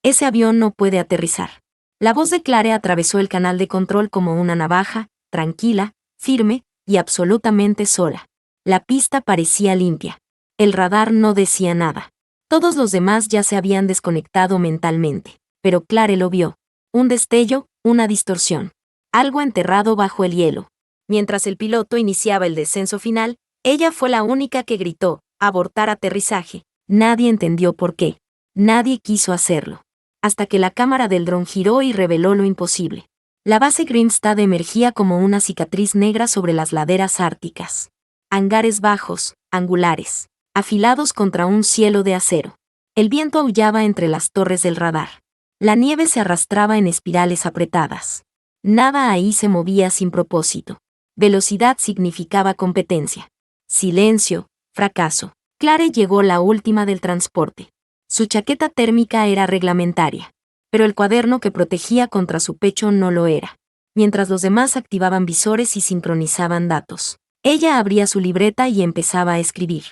Ese avión no puede aterrizar. La voz de Clare atravesó el canal de control como una navaja, tranquila, firme y absolutamente sola. La pista parecía limpia. El radar no decía nada. Todos los demás ya se habían desconectado mentalmente. Pero Clare lo vio. Un destello, una distorsión. Algo enterrado bajo el hielo. Mientras el piloto iniciaba el descenso final, ella fue la única que gritó, abortar aterrizaje. Nadie entendió por qué. Nadie quiso hacerlo. Hasta que la cámara del dron giró y reveló lo imposible. La base Grimstad emergía como una cicatriz negra sobre las laderas árticas. Hangares bajos, angulares, afilados contra un cielo de acero. El viento aullaba entre las torres del radar. La nieve se arrastraba en espirales apretadas. Nada ahí se movía sin propósito. Velocidad significaba competencia. Silencio, fracaso. Clare llegó la última del transporte. Su chaqueta térmica era reglamentaria, pero el cuaderno que protegía contra su pecho no lo era. Mientras los demás activaban visores y sincronizaban datos, ella abría su libreta y empezaba a escribir.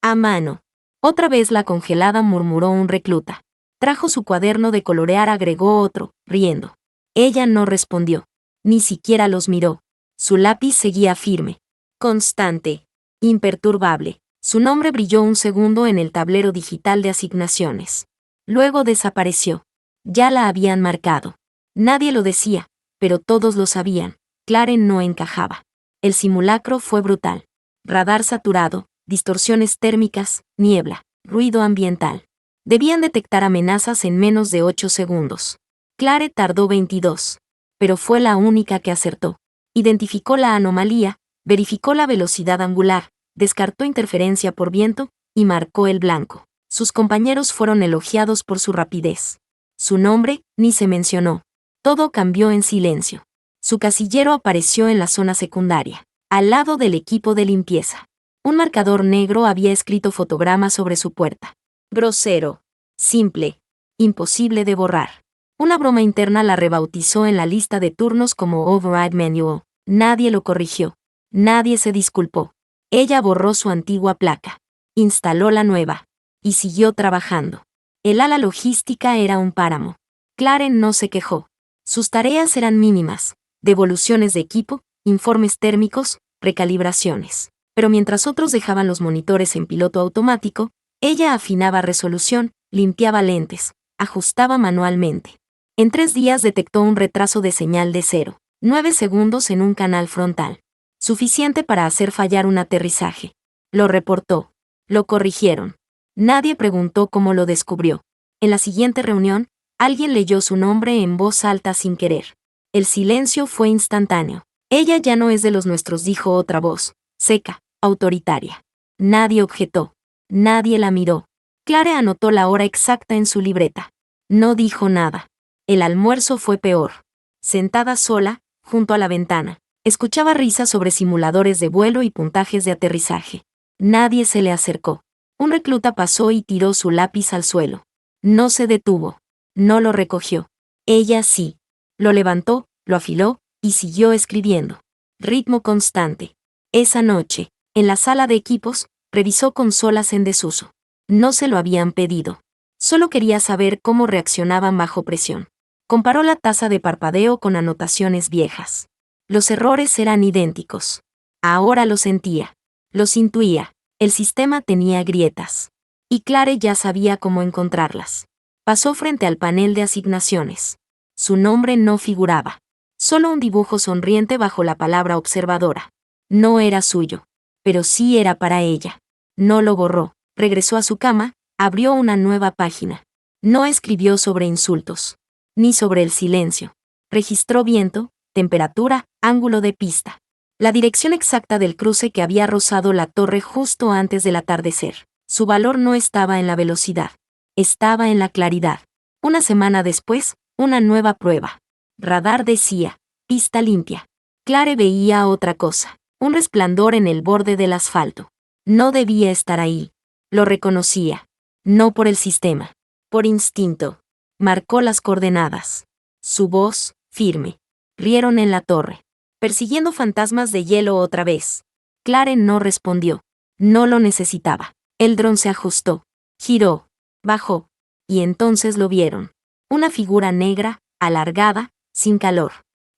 A mano. Otra vez la congelada, murmuró un recluta. Trajo su cuaderno de colorear, agregó otro, riendo. Ella no respondió. Ni siquiera los miró. Su lápiz seguía firme. Constante. Imperturbable. Su nombre brilló un segundo en el tablero digital de asignaciones. Luego desapareció. Ya la habían marcado. Nadie lo decía, pero todos lo sabían. Clare no encajaba. El simulacro fue brutal. Radar saturado, distorsiones térmicas, niebla, ruido ambiental. Debían detectar amenazas en menos de 8 segundos. Clare tardó 22. Pero fue la única que acertó. Identificó la anomalía, verificó la velocidad angular, descartó interferencia por viento y marcó el blanco. Sus compañeros fueron elogiados por su rapidez. Su nombre ni se mencionó. Todo cambió en silencio. Su casillero apareció en la zona secundaria, al lado del equipo de limpieza. Un marcador negro había escrito fotogramas sobre su puerta. Grosero, simple, imposible de borrar. Una broma interna la rebautizó en la lista de turnos como Override Manual. Nadie lo corrigió. Nadie se disculpó. Ella borró su antigua placa, instaló la nueva, y siguió trabajando. El ala logística era un páramo. Clare no se quejó. Sus tareas eran mínimas, devoluciones de equipo, informes térmicos, recalibraciones. Pero mientras otros dejaban los monitores en piloto automático, ella afinaba resolución, limpiaba lentes, ajustaba manualmente. En 3 días detectó un retraso de señal de 0,9 segundos en un canal frontal. Suficiente para hacer fallar un aterrizaje. Lo reportó. Lo corrigieron. Nadie preguntó cómo lo descubrió. En la siguiente reunión, alguien leyó su nombre en voz alta sin querer. El silencio fue instantáneo. Ella ya no es de los nuestros, dijo otra voz, seca, autoritaria. Nadie objetó. Nadie la miró. Clare anotó la hora exacta en su libreta. No dijo nada. El almuerzo fue peor. Sentada sola, junto a la ventana, escuchaba risas sobre simuladores de vuelo y puntajes de aterrizaje. Nadie se le acercó. Un recluta pasó y tiró su lápiz al suelo. No se detuvo. No lo recogió. Ella sí. Lo levantó, lo afiló, y siguió escribiendo. Ritmo constante. Esa noche, en la sala de equipos, revisó consolas en desuso. No se lo habían pedido. Solo quería saber cómo reaccionaban bajo presión. Comparó la tasa de parpadeo con anotaciones viejas. Los errores eran idénticos. Ahora lo sentía. Los intuía. El sistema tenía grietas. Y Clare ya sabía cómo encontrarlas. Pasó frente al panel de asignaciones. Su nombre no figuraba. Solo un dibujo sonriente bajo la palabra observadora. No era suyo. Pero sí era para ella. No lo borró. Regresó a su cama, abrió una nueva página. No escribió sobre insultos. Ni sobre el silencio. Registró viento, temperatura, ángulo de pista. La dirección exacta del cruce que había rozado la torre justo antes del atardecer. Su valor no estaba en la velocidad. Estaba en la claridad. Una semana después, una nueva prueba. Radar decía, pista limpia. Clare veía otra cosa. Un resplandor en el borde del asfalto. No debía estar ahí. Lo reconocía. No por el sistema. Por instinto. Marcó las coordenadas. Su voz, firme. Rieron en la torre. Persiguiendo fantasmas de hielo otra vez. Clare no respondió. No lo necesitaba. El dron se ajustó. Giró. Bajó. Y entonces lo vieron. Una figura negra, alargada, sin calor.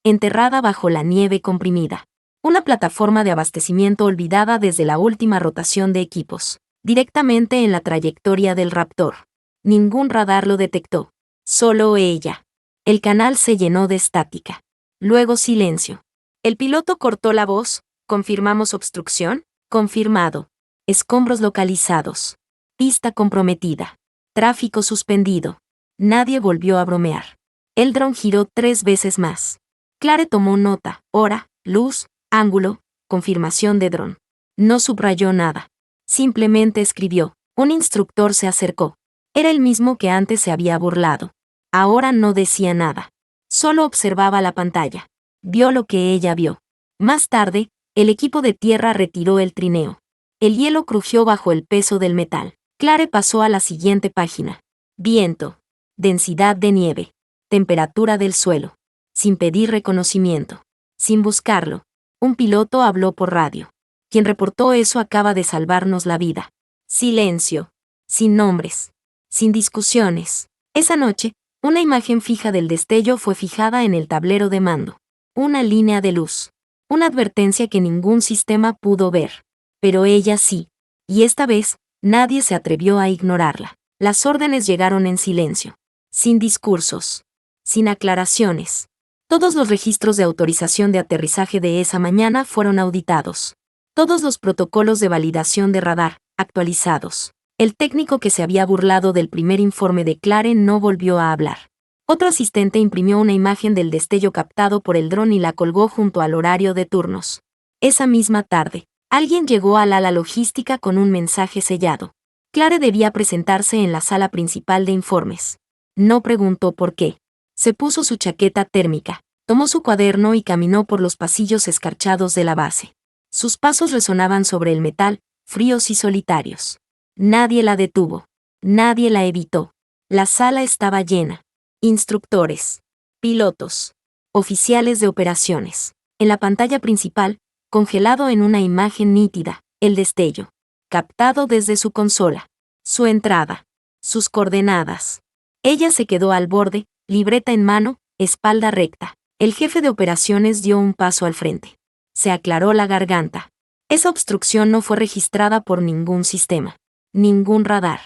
Enterrada bajo la nieve comprimida. Una plataforma de abastecimiento olvidada desde la última rotación de equipos. Directamente en la trayectoria del Raptor. Ningún radar lo detectó. Solo ella. El canal se llenó de estática. Luego silencio. El piloto cortó la voz. ¿Confirmamos obstrucción? Confirmado. Escombros localizados. Pista comprometida. Tráfico suspendido. Nadie volvió a bromear. El dron giró 3 veces más. Clare tomó nota, hora, luz, ángulo, confirmación de dron. No subrayó nada. Simplemente escribió. Un instructor se acercó. Era el mismo que antes se había burlado. Ahora no decía nada. Solo observaba la pantalla. Vio lo que ella vio. Más tarde, el equipo de tierra retiró el trineo. El hielo crujió bajo el peso del metal. Clare pasó a la siguiente página. Viento. Densidad de nieve. Temperatura del suelo. Sin pedir reconocimiento. Sin buscarlo. Un piloto habló por radio. Quien reportó eso acaba de salvarnos la vida. Silencio. Sin nombres. Sin discusiones. Esa noche, una imagen fija del destello fue fijada en el tablero de mando. Una línea de luz. Una advertencia que ningún sistema pudo ver. Pero ella sí. Y esta vez, nadie se atrevió a ignorarla. Las órdenes llegaron en silencio. Sin discursos. Sin aclaraciones. Todos los registros de autorización de aterrizaje de esa mañana fueron auditados. Todos los protocolos de validación de radar, actualizados. El técnico que se había burlado del primer informe de Clare no volvió a hablar. Otro asistente imprimió una imagen del destello captado por el dron y la colgó junto al horario de turnos. Esa misma tarde, alguien llegó al ala logística con un mensaje sellado. Clare debía presentarse en la sala principal de informes. No preguntó por qué. Se puso su chaqueta térmica, tomó su cuaderno y caminó por los pasillos escarchados de la base. Sus pasos resonaban sobre el metal, fríos y solitarios. Nadie la detuvo. Nadie la evitó. La sala estaba llena. Instructores. Pilotos. Oficiales de operaciones. En la pantalla principal, congelado en una imagen nítida, el destello. Captado desde su consola. Su entrada. Sus coordenadas. Ella se quedó al borde, libreta en mano, espalda recta. El jefe de operaciones dio un paso al frente. Se aclaró la garganta. Esa obstrucción no fue registrada por ningún sistema. Ningún radar.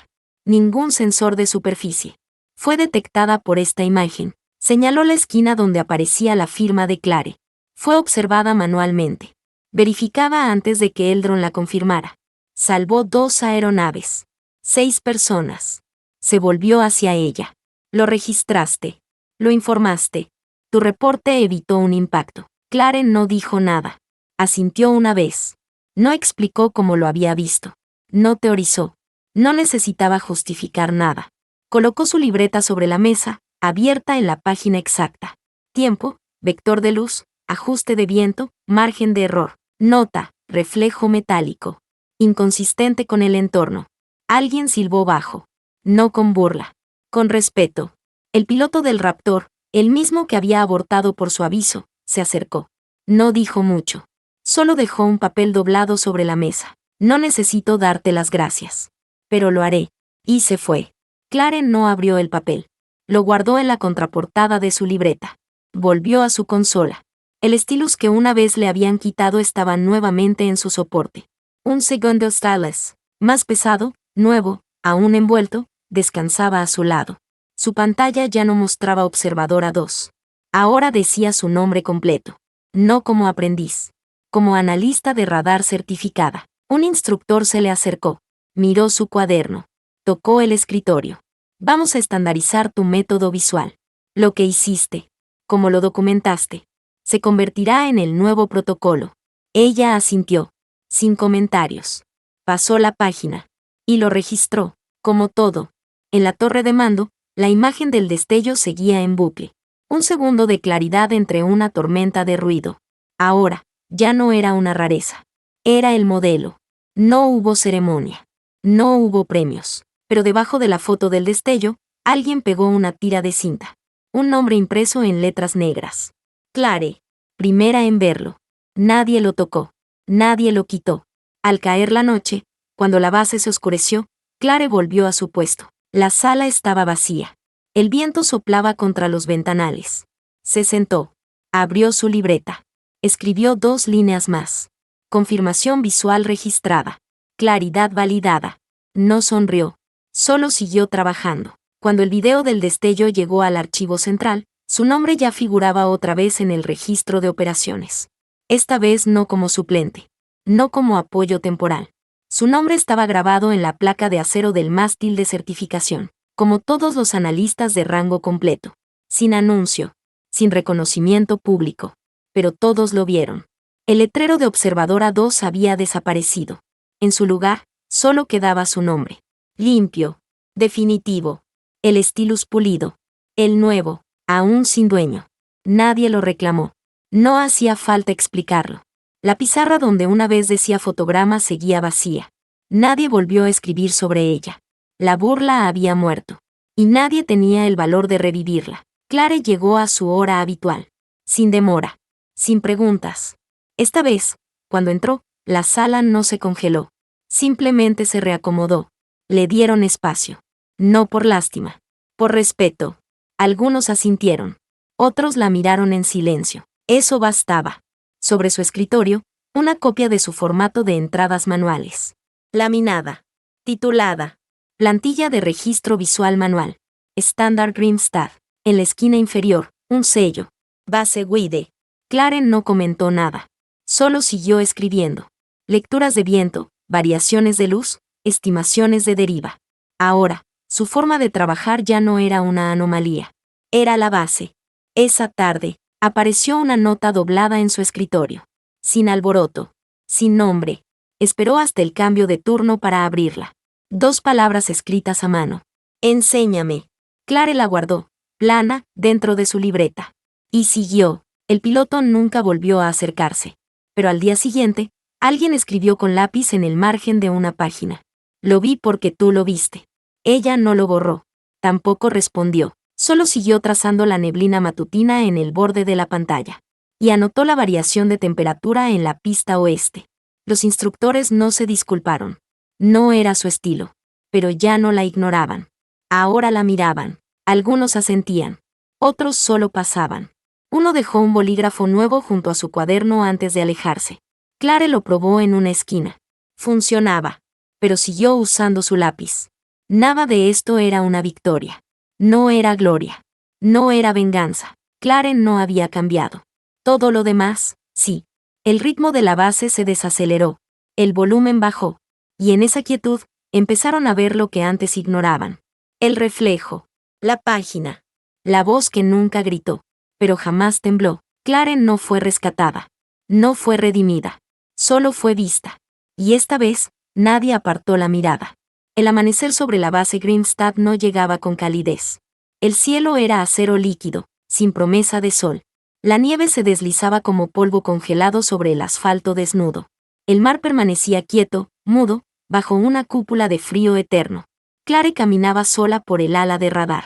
Ningún sensor de superficie. Fue detectada por esta imagen. Señaló la esquina donde aparecía la firma de Clare. Fue observada manualmente. Verificada antes de que el dron la confirmara. Salvó 2 aeronaves. 6 personas. Se volvió hacia ella. Lo registraste. Lo informaste. Tu reporte evitó un impacto. Clare no dijo nada. Asintió una vez. No explicó cómo lo había visto. No teorizó. No necesitaba justificar nada. Colocó su libreta sobre la mesa, abierta en la página exacta. Tiempo, vector de luz, ajuste de viento, margen de error. Nota, reflejo metálico. Inconsistente con el entorno. Alguien silbó bajo. No con burla. Con respeto. El piloto del Raptor, el mismo que había abortado por su aviso, se acercó. No dijo mucho. Solo dejó un papel doblado sobre la mesa. No necesito darte las gracias. Pero lo haré. Y se fue. Clare no abrió el papel. Lo guardó en la contraportada de su libreta. Volvió a su consola. El stylus que una vez le habían quitado estaba nuevamente en su soporte. Un segundo stylus, más pesado, nuevo, aún envuelto, descansaba a su lado. Su pantalla ya no mostraba observadora 2. Ahora decía su nombre completo. No como aprendiz. Como analista de radar certificada. Un instructor se le acercó. Miró su cuaderno. Tocó el escritorio. Vamos a estandarizar tu método visual. Lo que hiciste. Como lo documentaste. Se convertirá en el nuevo protocolo. Ella asintió. Sin comentarios. Pasó la página. Y lo registró. Como todo. En la torre de mando, la imagen del destello seguía en bucle. Un segundo de claridad entre una tormenta de ruido. Ahora, ya no era una rareza. Era el modelo. No hubo ceremonia. No hubo premios. Pero debajo de la foto del destello, alguien pegó una tira de cinta. Un nombre impreso en letras negras. Clare. Primera en verlo. Nadie lo tocó. Nadie lo quitó. Al caer la noche, cuando la base se oscureció, Clare volvió a su puesto. La sala estaba vacía. El viento soplaba contra los ventanales. Se sentó. Abrió su libreta. Escribió 2 líneas más. Confirmación visual registrada. Claridad validada. No sonrió. Solo siguió trabajando. Cuando el video del destello llegó al archivo central, su nombre ya figuraba otra vez en el registro de operaciones. Esta vez no como suplente. No como apoyo temporal. Su nombre estaba grabado en la placa de acero del mástil de certificación, como todos los analistas de rango completo. Sin anuncio. Sin reconocimiento público. Pero todos lo vieron. El letrero de Observadora 2 había desaparecido. En su lugar, solo quedaba su nombre. Limpio. Definitivo. El stylus pulido. El nuevo, aún sin dueño. Nadie lo reclamó. No hacía falta explicarlo. La pizarra donde una vez decía fotograma seguía vacía. Nadie volvió a escribir sobre ella. La burla había muerto. Y nadie tenía el valor de revivirla. Clare llegó a su hora habitual. Sin demora. Sin preguntas. Esta vez, cuando entró, la sala no se congeló. Simplemente se reacomodó. Le dieron espacio. No por lástima. Por respeto. Algunos asintieron. Otros la miraron en silencio. Eso bastaba. Sobre su escritorio, una copia de su formato de entradas manuales. Laminada. Titulada. Plantilla de registro visual manual. Standard Grimstad. En la esquina inferior, un sello. Base Guide. Clare no comentó nada. Solo siguió escribiendo. Lecturas de viento, variaciones de luz, estimaciones de deriva. Ahora, su forma de trabajar ya no era una anomalía. Era la base. Esa tarde, apareció una nota doblada en su escritorio. Sin alboroto. Sin nombre. Esperó hasta el cambio de turno para abrirla. 2 palabras escritas a mano. Enséñame. Clare la guardó, plana, dentro de su libreta. Y siguió. El piloto nunca volvió a acercarse. Pero al día siguiente, alguien escribió con lápiz en el margen de una página. Lo vi porque tú lo viste. Ella no lo borró. Tampoco respondió. Solo siguió trazando la neblina matutina en el borde de la pantalla. Y anotó la variación de temperatura en la pista oeste. Los instructores no se disculparon. No era su estilo. Pero ya no la ignoraban. Ahora la miraban. Algunos asentían. Otros solo pasaban. Uno dejó un bolígrafo nuevo junto a su cuaderno antes de alejarse. Clare lo probó en una esquina. Funcionaba. Pero siguió usando su lápiz. Nada de esto era una victoria. No era gloria. No era venganza. Clare no había cambiado. Todo lo demás, sí. El ritmo de la base se desaceleró. El volumen bajó. Y en esa quietud, empezaron a ver lo que antes ignoraban. El reflejo. La página. La voz que nunca gritó. Pero jamás tembló. Clare no fue rescatada. No fue redimida. Solo fue vista. Y esta vez, nadie apartó la mirada. El amanecer sobre la base Grimstad no llegaba con calidez. El cielo era acero líquido, sin promesa de sol. La nieve se deslizaba como polvo congelado sobre el asfalto desnudo. El mar permanecía quieto, mudo, bajo una cúpula de frío eterno. Clare caminaba sola por el ala de radar.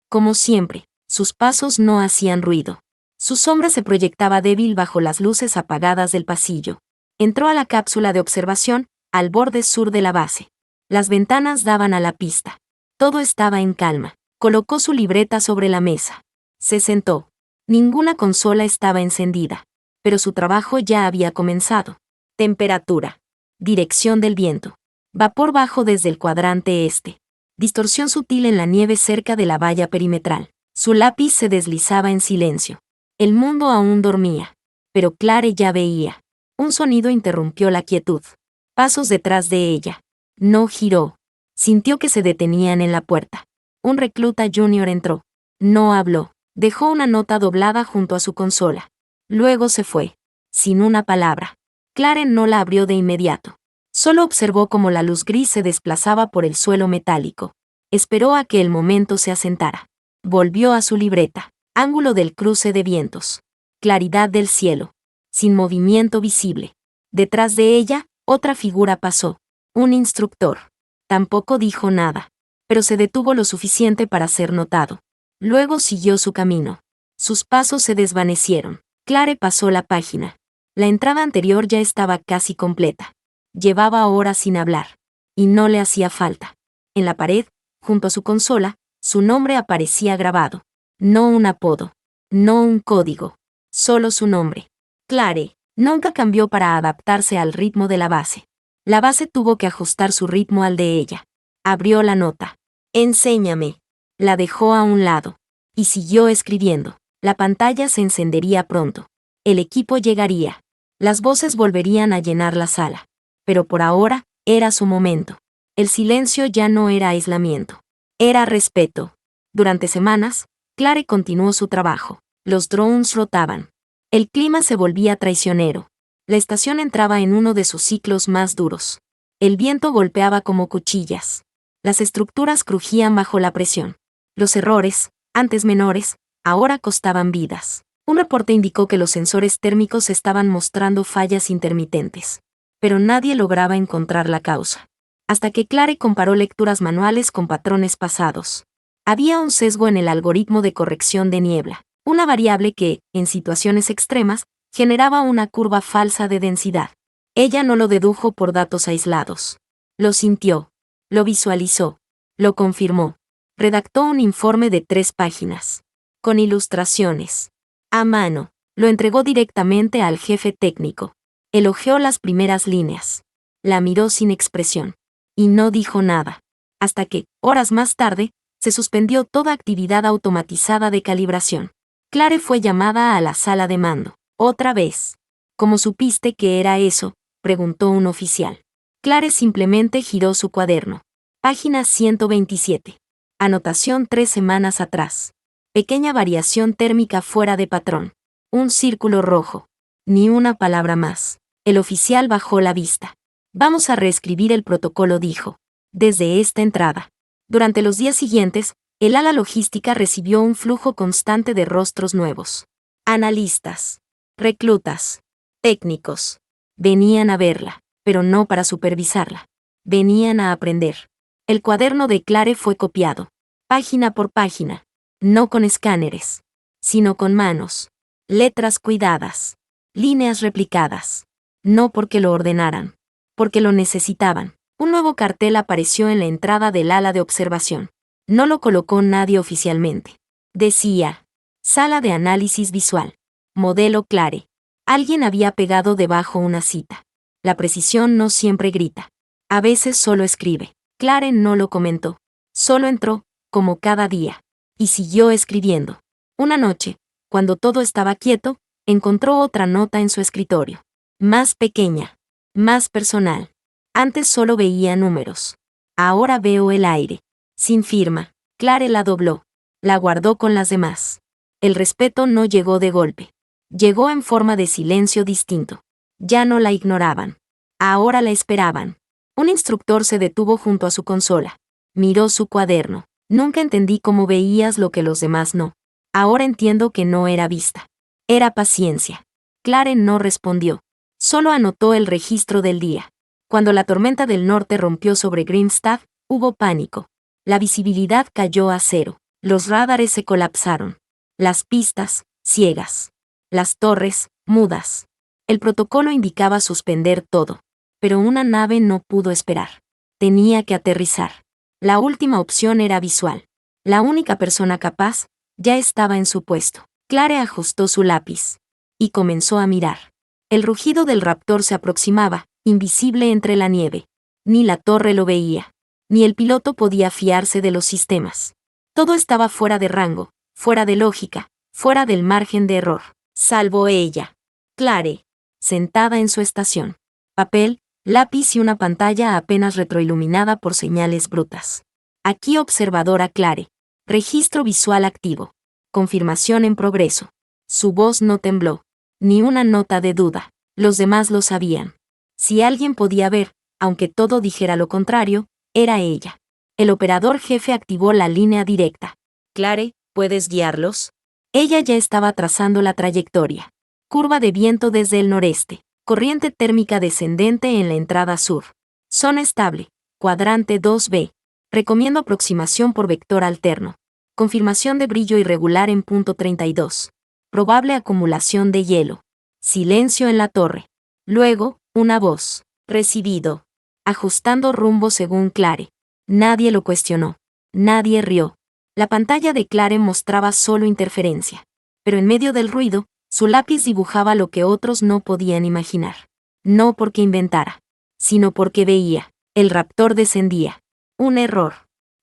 Como siempre, sus pasos no hacían ruido. Su sombra se proyectaba débil bajo las luces apagadas del pasillo. Entró a la cápsula de observación, al borde sur de la base. Las ventanas daban a la pista. Todo estaba en calma. Colocó su libreta sobre la mesa. Se sentó. Ninguna consola estaba encendida. Pero su trabajo ya había comenzado. Temperatura. Dirección del viento. Vapor bajo desde el cuadrante este. Distorsión sutil en la nieve cerca de la valla perimetral. Su lápiz se deslizaba en silencio. El mundo aún dormía. Pero Clare ya veía. Un sonido interrumpió la quietud. Pasos detrás de ella. No giró. Sintió que se detenían en la puerta. Un recluta junior entró. No habló. Dejó una nota doblada junto a su consola. Luego se fue. Sin una palabra. Clare no la abrió de inmediato. Solo observó cómo la luz gris se desplazaba por el suelo metálico. Esperó a que el momento se asentara. Volvió a su libreta. Ángulo del cruce de vientos. Claridad del cielo. Sin movimiento visible. Detrás de ella, otra figura pasó. Un instructor. Tampoco dijo nada. Pero se detuvo lo suficiente para ser notado. Luego siguió su camino. Sus pasos se desvanecieron. Clare pasó la página. La entrada anterior ya estaba casi completa. Llevaba horas sin hablar. Y no le hacía falta. En la pared, junto a su consola, Su nombre aparecía grabado. No un apodo. No un código. Solo su nombre. Clare. Nunca cambió para adaptarse al ritmo de la base. La base tuvo que ajustar su ritmo al de ella. Abrió la nota. Enséñame. La dejó a un lado. Y siguió escribiendo. La pantalla se encendería pronto. El equipo llegaría. Las voces volverían a llenar la sala. Pero por ahora, era su momento. El silencio ya no era aislamiento. Era respeto. Durante semanas, Clare continuó su trabajo. Los drones rotaban. El clima se volvía traicionero. La estación entraba en uno de sus ciclos más duros. El viento golpeaba como cuchillas. Las estructuras crujían bajo la presión. Los errores, antes menores, ahora costaban vidas. Un reporte indicó que los sensores térmicos estaban mostrando fallas intermitentes. Pero nadie lograba encontrar la causa. Hasta que Clare comparó lecturas manuales con patrones pasados. Había un sesgo en el algoritmo de corrección de niebla, una variable que, en situaciones extremas, generaba una curva falsa de densidad. Ella no lo dedujo por datos aislados. Lo sintió, lo visualizó, lo confirmó. Redactó un informe de 3 páginas. Con ilustraciones. A mano, lo entregó directamente al jefe técnico. Elogió las primeras líneas. La miró sin expresión. Y no dijo nada. Hasta que, horas más tarde, se suspendió toda actividad automatizada de calibración. Clare fue llamada a la sala de mando. Otra vez. ¿Cómo supiste que era eso?, preguntó un oficial. Clare simplemente giró su cuaderno. Página 127. Anotación 3 semanas atrás. Pequeña variación térmica fuera de patrón. Un círculo rojo. Ni una palabra más. El oficial bajó la vista. Vamos a reescribir el protocolo, dijo. Desde esta entrada. Durante los días siguientes, el ala logística recibió un flujo constante de rostros nuevos. Analistas. Reclutas. Técnicos. Venían a verla, pero no para supervisarla. Venían a aprender. El cuaderno de Clare fue copiado. Página por página. No con escáneres, sino con manos. Letras cuidadas. Líneas replicadas. No porque lo ordenaran, porque lo necesitaban. Un nuevo cartel apareció en la entrada del ala de observación. No lo colocó nadie oficialmente. Decía: Sala de análisis visual. Modelo Clare. Alguien había pegado debajo una cita. La precisión no siempre grita. A veces solo escribe. Clare no lo comentó. Solo entró, como cada día. Y siguió escribiendo. Una noche, cuando todo estaba quieto, encontró otra nota en su escritorio. Más pequeña. Más personal. Antes solo veía números. Ahora veo el aire. Sin firma. Clare la dobló. La guardó con las demás. El respeto no llegó de golpe. Llegó en forma de silencio distinto. Ya no la ignoraban. Ahora la esperaban. Un instructor se detuvo junto a su consola. Miró su cuaderno. Nunca entendí cómo veías lo que los demás no. Ahora entiendo que no era vista. Era paciencia. Clare no respondió. Solo anotó el registro del día. Cuando la tormenta del norte rompió sobre Grimstad, hubo pánico. La visibilidad cayó a cero. Los radares se colapsaron. Las pistas, ciegas. Las torres, mudas. El protocolo indicaba suspender todo. Pero una nave no pudo esperar. Tenía que aterrizar. La última opción era visual. La única persona capaz ya estaba en su puesto. Clare ajustó su lápiz. Y comenzó a mirar. El rugido del raptor se aproximaba, invisible entre la nieve. Ni la torre lo veía. Ni el piloto podía fiarse de los sistemas. Todo estaba fuera de rango, fuera de lógica, fuera del margen de error. Salvo ella. Clare. Sentada en su estación. Papel, lápiz y una pantalla apenas retroiluminada por señales brutas. Aquí observadora Clare. Registro visual activo. Confirmación en progreso. Su voz no tembló. Ni una nota de duda. Los demás lo sabían. Si alguien podía ver, aunque todo dijera lo contrario, era ella. El operador jefe activó la línea directa. Clare, ¿puedes guiarlos? Ella ya estaba trazando la trayectoria. Curva de viento desde el noreste. Corriente térmica descendente en la entrada sur. Zona estable. Cuadrante 2B. Recomiendo aproximación por vector alterno. Confirmación de brillo irregular en punto 32. Probable acumulación de hielo. Silencio en la torre. Luego, una voz. Recibido. Ajustando rumbo según Clare. Nadie lo cuestionó. Nadie rió. La pantalla de Clare mostraba solo interferencia. Pero en medio del ruido, su lápiz dibujaba lo que otros no podían imaginar. No porque inventara, sino porque veía. El raptor descendía. Un error.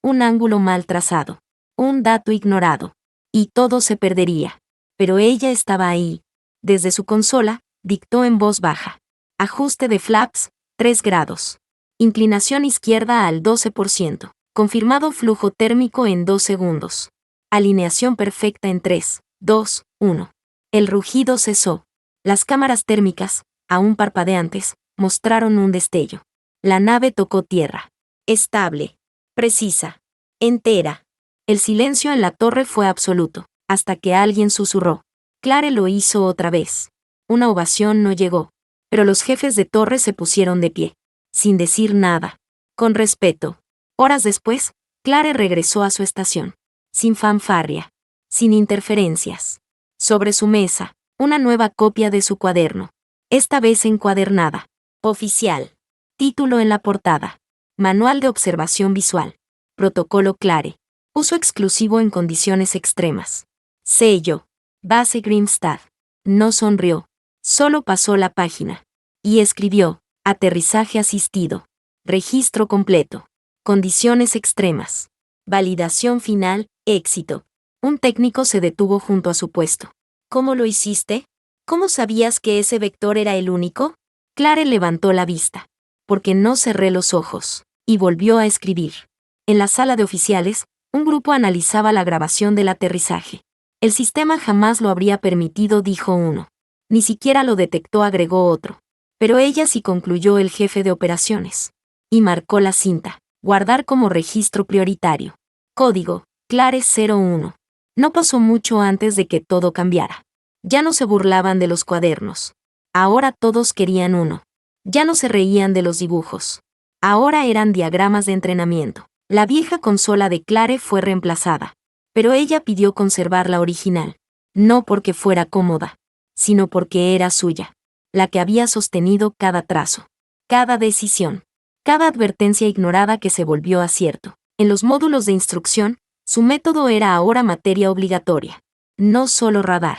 Un ángulo mal trazado. Un dato ignorado. Y todo se perdería. Pero ella estaba ahí. Desde su consola, dictó en voz baja. Ajuste de flaps, 3 grados. Inclinación izquierda al 12%. Confirmado flujo térmico en 2 segundos. Alineación perfecta en 3, 2, 1. El rugido cesó. Las cámaras térmicas, aún parpadeantes, mostraron un destello. La nave tocó tierra. Estable. Precisa. Entera. El silencio en la torre fue absoluto, hasta que alguien susurró. Clare lo hizo otra vez. Una ovación no llegó, pero los jefes de torre se pusieron de pie, sin decir nada. Con respeto. Horas después, Clare regresó a su estación. Sin fanfarria. Sin interferencias. Sobre su mesa, una nueva copia de su cuaderno. Esta vez encuadernada. Oficial. Título en la portada. Manual de observación visual. Protocolo Clare. Uso exclusivo en condiciones extremas. Sello. Base Grimstad. No sonrió. Solo pasó la página. Y escribió. Aterrizaje asistido. Registro completo. Condiciones extremas. Validación final. Éxito. Un técnico se detuvo junto a su puesto. ¿Cómo lo hiciste? ¿Cómo sabías que ese vector era el único? Clare levantó la vista. Porque no cerré los ojos. Y volvió a escribir. En la sala de oficiales, un grupo analizaba la grabación del aterrizaje. El sistema jamás lo habría permitido, dijo uno. Ni siquiera lo detectó, agregó otro. Pero ella sí, concluyó el jefe de operaciones. Y marcó la cinta. Guardar como registro prioritario. Código, Clare 01. No pasó mucho antes de que todo cambiara. Ya no se burlaban de los cuadernos. Ahora todos querían uno. Ya no se reían de los dibujos. Ahora eran diagramas de entrenamiento. La vieja consola de Clare fue reemplazada. Pero ella pidió conservar la original. No porque fuera cómoda, sino porque era suya. La que había sostenido cada trazo. Cada decisión. Cada advertencia ignorada que se volvió acierto. En los módulos de instrucción, su método era ahora materia obligatoria. No solo radar.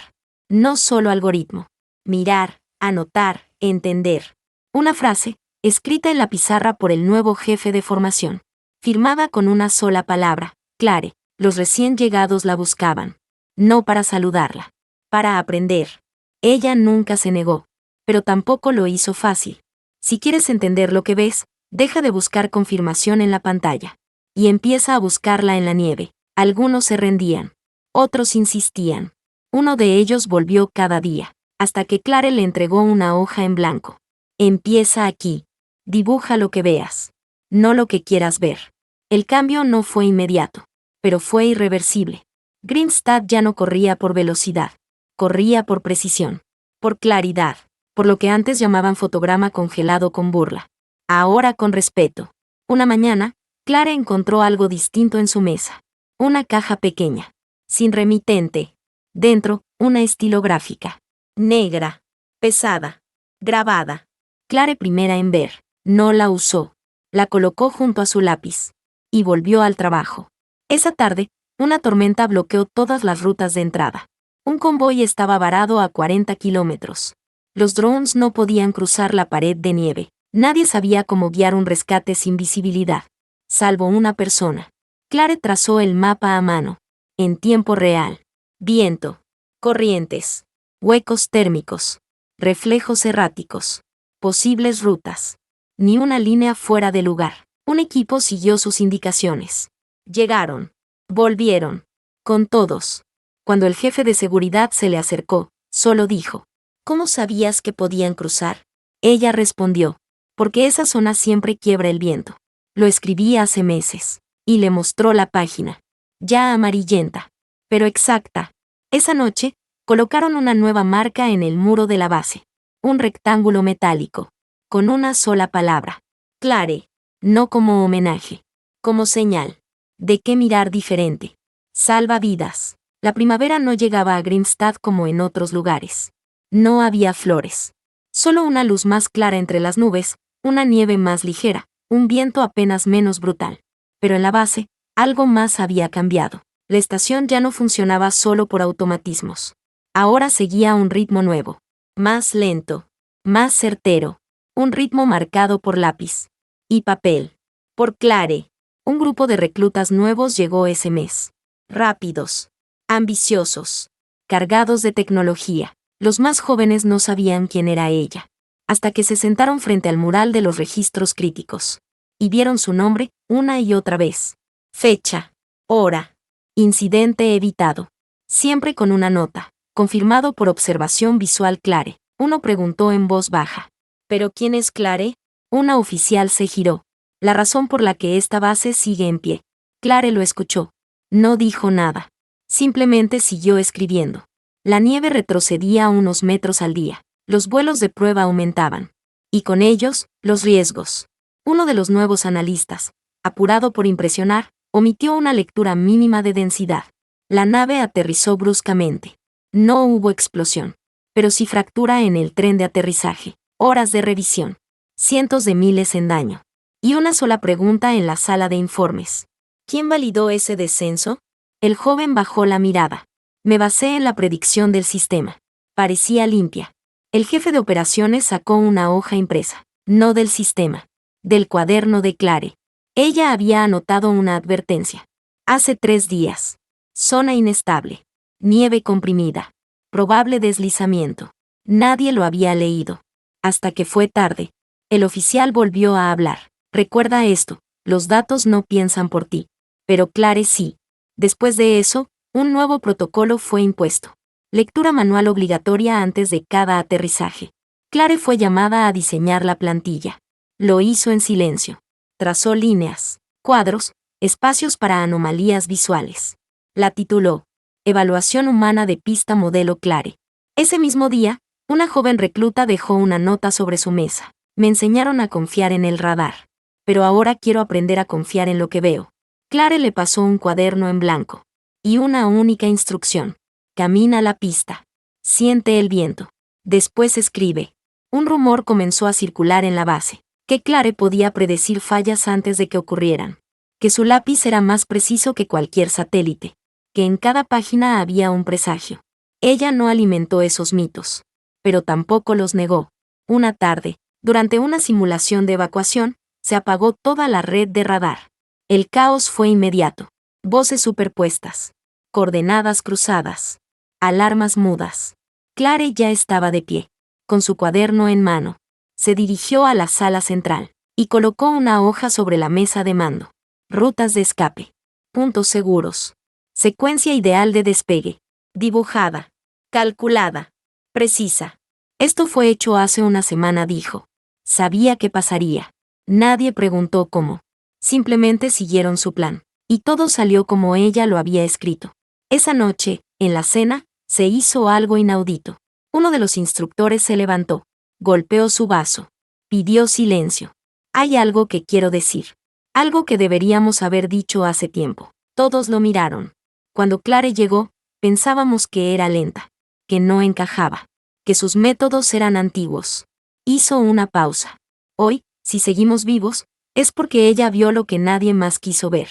No solo algoritmo. Mirar, anotar, entender. Una frase, escrita en la pizarra por el nuevo jefe de formación. Firmada con una sola palabra, Clare. Los recién llegados la buscaban. No para saludarla. Para aprender. Ella nunca se negó. Pero tampoco lo hizo fácil. Si quieres entender lo que ves, deja de buscar confirmación en la pantalla. Y empieza a buscarla en la nieve. Algunos se rendían. Otros insistían. Uno de ellos volvió cada día, hasta que Clare le entregó una hoja en blanco. Empieza aquí. Dibuja lo que veas. No lo que quieras ver. El cambio no fue inmediato, pero fue irreversible. Grimstad ya no corría por velocidad. Corría por precisión. Por claridad. Por lo que antes llamaban fotograma congelado con burla. Ahora con respeto. Una mañana, Clare encontró algo distinto en su mesa. Una caja pequeña. Sin remitente. Dentro, una estilográfica. Negra. Pesada. Grabada. Clare primera en ver. No la usó. La colocó junto a su lápiz. Y volvió al trabajo. Esa tarde, una tormenta bloqueó todas las rutas de entrada. Un convoy estaba varado a 40 kilómetros. Los drones no podían cruzar la pared de nieve. Nadie sabía cómo guiar un rescate sin visibilidad. Salvo una persona. Clare trazó el mapa a mano. En tiempo real. Viento. Corrientes. Huecos térmicos. Reflejos erráticos. Posibles rutas. Ni una línea fuera de lugar. Un equipo siguió sus indicaciones. Llegaron. Volvieron. Con todos. Cuando el jefe de seguridad se le acercó, solo dijo: ¿Cómo sabías que podían cruzar? Ella respondió: porque esa zona siempre quiebra el viento. Lo escribí hace meses. Y le mostró la página. Ya amarillenta. Pero exacta. Esa noche, colocaron una nueva marca en el muro de la base. Un rectángulo metálico. Con una sola palabra. Clare. No como homenaje. Como señal. De qué mirar diferente. Salva vidas. La primavera no llegaba a Grimstad como en otros lugares. No había flores. Solo una luz más clara entre las nubes, una nieve más ligera, un viento apenas menos brutal. Pero en la base, algo más había cambiado. La estación ya no funcionaba solo por automatismos. Ahora seguía un ritmo nuevo. Más lento. Más certero. Un ritmo marcado por lápiz. Y papel. Por Clare. Un grupo de reclutas nuevos llegó ese mes. Rápidos. Ambiciosos. Cargados de tecnología. Los más jóvenes no sabían quién era ella. Hasta que se sentaron frente al mural de los registros críticos. Y vieron su nombre, una y otra vez. Fecha. Hora. Incidente evitado. Siempre con una nota. Confirmado por observación visual Clare. Uno preguntó en voz baja. ¿Pero quién es Clare? Una oficial se giró. La razón por la que esta base sigue en pie. Clare lo escuchó. No dijo nada. Simplemente siguió escribiendo. La nieve retrocedía unos metros al día. Los vuelos de prueba aumentaban. Y con ellos, los riesgos. Uno de los nuevos analistas, apurado por impresionar, omitió una lectura mínima de densidad. La nave aterrizó bruscamente. No hubo explosión, pero sí fractura en el tren de aterrizaje. Horas de revisión. Cientos de miles en daño. Y una sola pregunta en la sala de informes. ¿Quién validó ese descenso? El joven bajó la mirada. Me basé en la predicción del sistema. Parecía limpia. El jefe de operaciones sacó una hoja impresa. No del sistema. Del cuaderno de Clare. Ella había anotado una advertencia. Hace 3 días. Zona inestable. Nieve comprimida. Probable deslizamiento. Nadie lo había leído. Hasta que fue tarde. El oficial volvió a hablar. Recuerda esto, los datos no piensan por ti. Pero Clare sí. Después de eso, un nuevo protocolo fue impuesto. Lectura manual obligatoria antes de cada aterrizaje. Clare fue llamada a diseñar la plantilla. Lo hizo en silencio. Trazó líneas, cuadros, espacios para anomalías visuales. La tituló Evaluación humana de pista modelo Clare. Ese mismo día, una joven recluta dejó una nota sobre su mesa. Me enseñaron a confiar en el radar. Pero ahora quiero aprender a confiar en lo que veo. Clare le pasó un cuaderno en blanco. Y una única instrucción. Camina la pista. Siente el viento. Después escribe. Un rumor comenzó a circular en la base. Que Clare podía predecir fallas antes de que ocurrieran. Que su lápiz era más preciso que cualquier satélite. Que en cada página había un presagio. Ella no alimentó esos mitos. Pero tampoco los negó. Una tarde, durante una simulación de evacuación, se apagó toda la red de radar. El caos fue inmediato. Voces superpuestas. Coordenadas cruzadas. Alarmas mudas. Clare ya estaba de pie. Con su cuaderno en mano. Se dirigió a la sala central. Y colocó una hoja sobre la mesa de mando. Rutas de escape. Puntos seguros. Secuencia ideal de despegue. Dibujada. Calculada. Precisa. Esto fue hecho hace una semana, dijo. Sabía que pasaría. Nadie preguntó cómo. Simplemente siguieron su plan. Y todo salió como ella lo había escrito. Esa noche, en la cena, se hizo algo inaudito. Uno de los instructores se levantó. Golpeó su vaso. Pidió silencio. Hay algo que quiero decir. Algo que deberíamos haber dicho hace tiempo. Todos lo miraron. Cuando Clare llegó, pensábamos que era lenta. Que no encajaba. Que sus métodos eran antiguos. Hizo una pausa. Hoy, si seguimos vivos, es porque ella vio lo que nadie más quiso ver.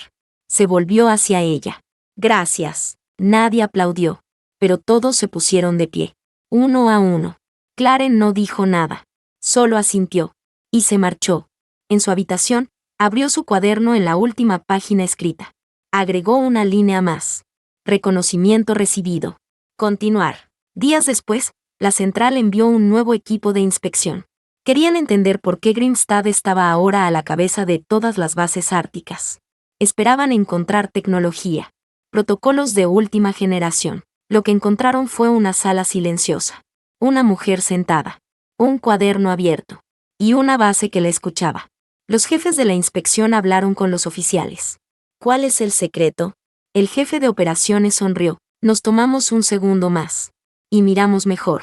Se volvió hacia ella. Gracias. Nadie aplaudió. Pero todos se pusieron de pie. Uno a uno. Clare no dijo nada. Solo asintió. Y se marchó. En su habitación, abrió su cuaderno en la última página escrita. Agregó una línea más. Reconocimiento recibido. Continuar. Días después, la central envió un nuevo equipo de inspección. Querían entender por qué Grimstad estaba ahora a la cabeza de todas las bases árticas. Esperaban encontrar tecnología. Protocolos de última generación. Lo que encontraron fue una sala silenciosa. Una mujer sentada. Un cuaderno abierto. Y una base que la escuchaba. Los jefes de la inspección hablaron con los oficiales. ¿Cuál es el secreto? El jefe de operaciones sonrió. Nos tomamos un segundo más. Y miramos mejor.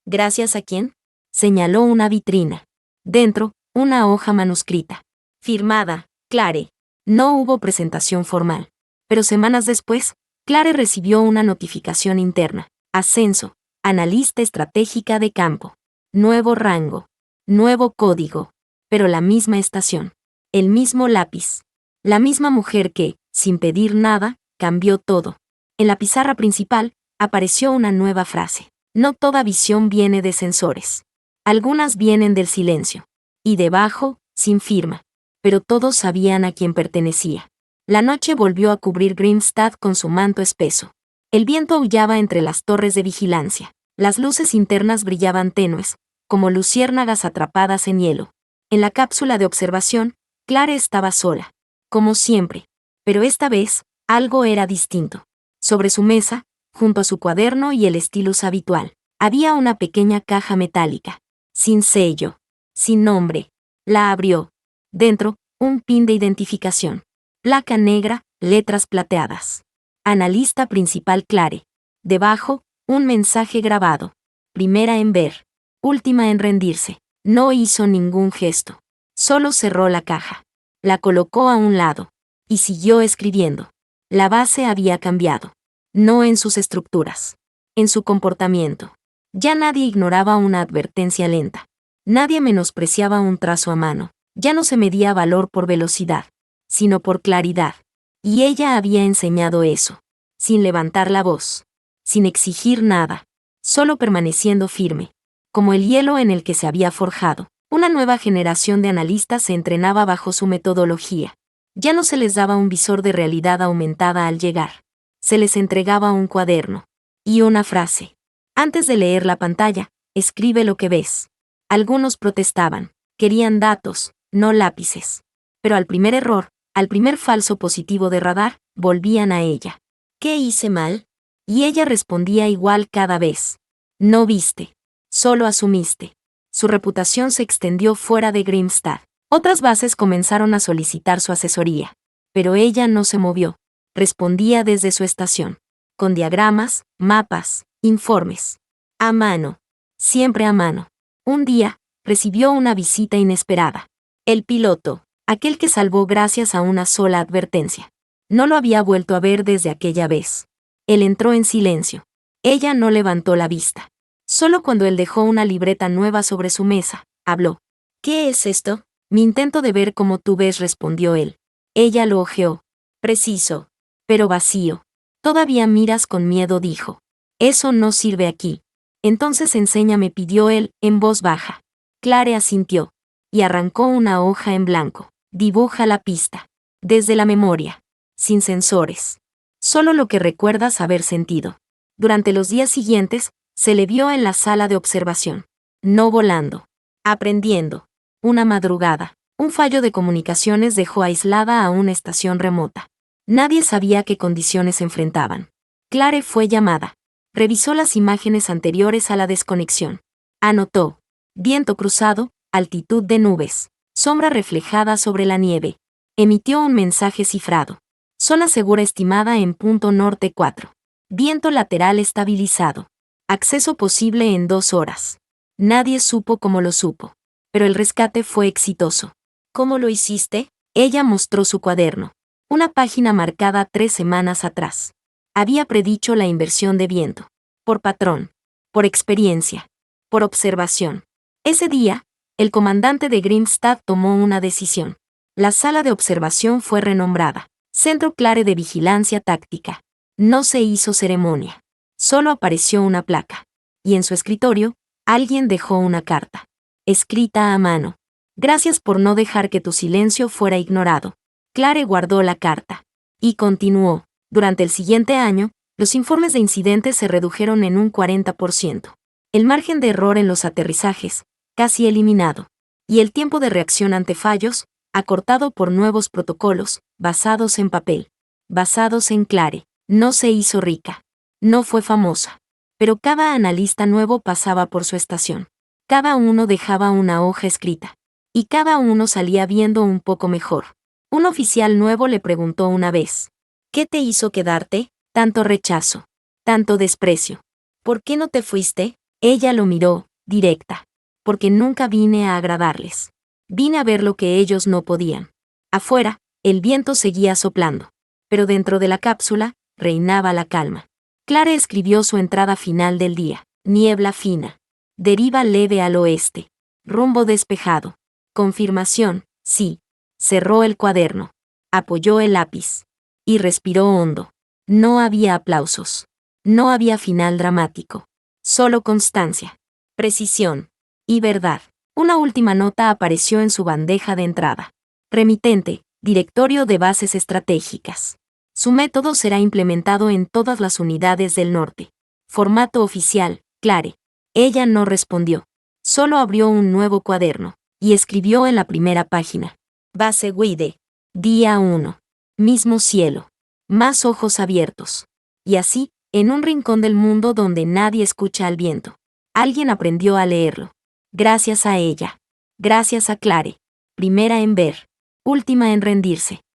¿Gracias a quién? Señaló una vitrina. Dentro, una hoja manuscrita. Firmada, Clare. No hubo presentación formal. Pero semanas después, Clare recibió una notificación interna. Ascenso. Analista estratégica de campo. Nuevo rango. Nuevo código. Pero la misma estación. El mismo lápiz. La misma mujer que, sin pedir nada, cambió todo. En la pizarra principal, apareció una nueva frase. No toda visión viene de sensores. Algunas vienen del silencio. Y debajo, sin firma. Pero todos sabían a quién pertenecía. La noche volvió a cubrir Grimstad con su manto espeso. El viento aullaba entre las torres de vigilancia. Las luces internas brillaban tenues, como luciérnagas atrapadas en hielo. En la cápsula de observación, Clare estaba sola, como siempre. Pero esta vez, algo era distinto. Sobre su mesa, junto a su cuaderno y el stylus habitual, había una pequeña caja metálica, sin sello, sin nombre. La abrió. Dentro, un pin de identificación. Placa negra, letras plateadas. Analista principal Clare. Debajo, un mensaje grabado. Primera en ver. Última en rendirse. No hizo ningún gesto. Solo cerró la caja. La colocó a un lado. Y siguió escribiendo. La base había cambiado. No en sus estructuras. En su comportamiento. Ya nadie ignoraba una advertencia lenta. Nadie menospreciaba un trazo a mano. Ya no se medía valor por velocidad, sino por claridad. Y ella había enseñado eso. Sin levantar la voz. Sin exigir nada. Solo permaneciendo firme. Como el hielo en el que se había forjado. Una nueva generación de analistas se entrenaba bajo su metodología. Ya no se les daba un visor de realidad aumentada al llegar. Se les entregaba un cuaderno. Y una frase. Antes de leer la pantalla, escribe lo que ves. Algunos protestaban. Querían datos, no lápices. Pero al primer error, al primer falso positivo de radar, volvían a ella. ¿Qué hice mal? Y ella respondía igual cada vez. No viste. Solo asumiste. Su reputación se extendió fuera de Grimstad. Otras bases comenzaron a solicitar su asesoría. Pero ella no se movió. Respondía desde su estación. Con diagramas, mapas, informes. A mano. Siempre a mano. Un día, recibió una visita inesperada. El piloto, aquel que salvó gracias a una sola advertencia. No lo había vuelto a ver desde aquella vez. Él entró en silencio. Ella no levantó la vista. Solo cuando él dejó una libreta nueva sobre su mesa, habló. ¿Qué es esto? Mi intento de ver como tú ves, respondió él. Ella lo ojeó. Preciso. Pero vacío. Todavía miras con miedo, dijo. Eso no sirve aquí. Entonces enséñame, pidió él, en voz baja. Clare asintió. Y arrancó una hoja en blanco. Dibuja la pista. Desde la memoria. Sin sensores. Solo lo que recuerdas haber sentido. Durante los días siguientes, se le vio en la sala de observación. No volando. Aprendiendo. Una madrugada. Un fallo de comunicaciones dejó aislada a una estación remota. Nadie sabía qué condiciones enfrentaban. Clare fue llamada. Revisó las imágenes anteriores a la desconexión. Anotó. Viento cruzado, altitud de nubes, sombra reflejada sobre la nieve. Emitió un mensaje cifrado. Zona segura estimada en punto norte 4. Viento lateral estabilizado. Acceso posible en 2 horas. Nadie supo cómo lo supo. Pero el rescate fue exitoso. ¿Cómo lo hiciste? Ella mostró su cuaderno. Una página marcada 3 semanas atrás. Había predicho la inversión de viento. Por patrón. Por experiencia. Por observación. Ese día, el comandante de Grimstad tomó una decisión. La sala de observación fue renombrada. Centro Clare de Vigilancia Táctica. No se hizo ceremonia. Solo apareció una placa. Y en su escritorio, alguien dejó una carta. Escrita a mano. Gracias por no dejar que tu silencio fuera ignorado. Clare guardó la carta. Y continuó. Durante el siguiente año, los informes de incidentes se redujeron en un 40%. El margen de error en los aterrizajes, casi eliminado. Y el tiempo de reacción ante fallos, acortado por nuevos protocolos, basados en papel. Basados en Clare. No se hizo rica. No fue famosa. Pero cada analista nuevo pasaba por su estación. Cada uno dejaba una hoja escrita. Y cada uno salía viendo un poco mejor. Un oficial nuevo le preguntó una vez. ¿Qué te hizo quedarte? Tanto rechazo. Tanto desprecio. ¿Por qué no te fuiste? Ella lo miró, directa. Porque nunca vine a agradarles. Vine a ver lo que ellos no podían. Afuera, el viento seguía soplando. Pero dentro de la cápsula, reinaba la calma. Clare escribió su entrada final del día. Niebla fina. Deriva leve al oeste. Rumbo despejado. Confirmación, sí. Cerró el cuaderno. Apoyó el lápiz. Y respiró hondo. No había aplausos. No había final dramático. Solo constancia, precisión y verdad. Una última nota apareció en su bandeja de entrada. Remitente, Directorio de Bases Estratégicas. Su método será implementado en todas las unidades del norte. Formato oficial, Clare. Ella no respondió. Solo abrió un nuevo cuaderno y escribió en la primera página. Base Guide. Día 1. Mismo cielo. Más ojos abiertos. Y así, en un rincón del mundo donde nadie escucha al viento. Alguien aprendió a leerlo. Gracias a ella. Gracias a Clare. Primera en ver. Última en rendirse.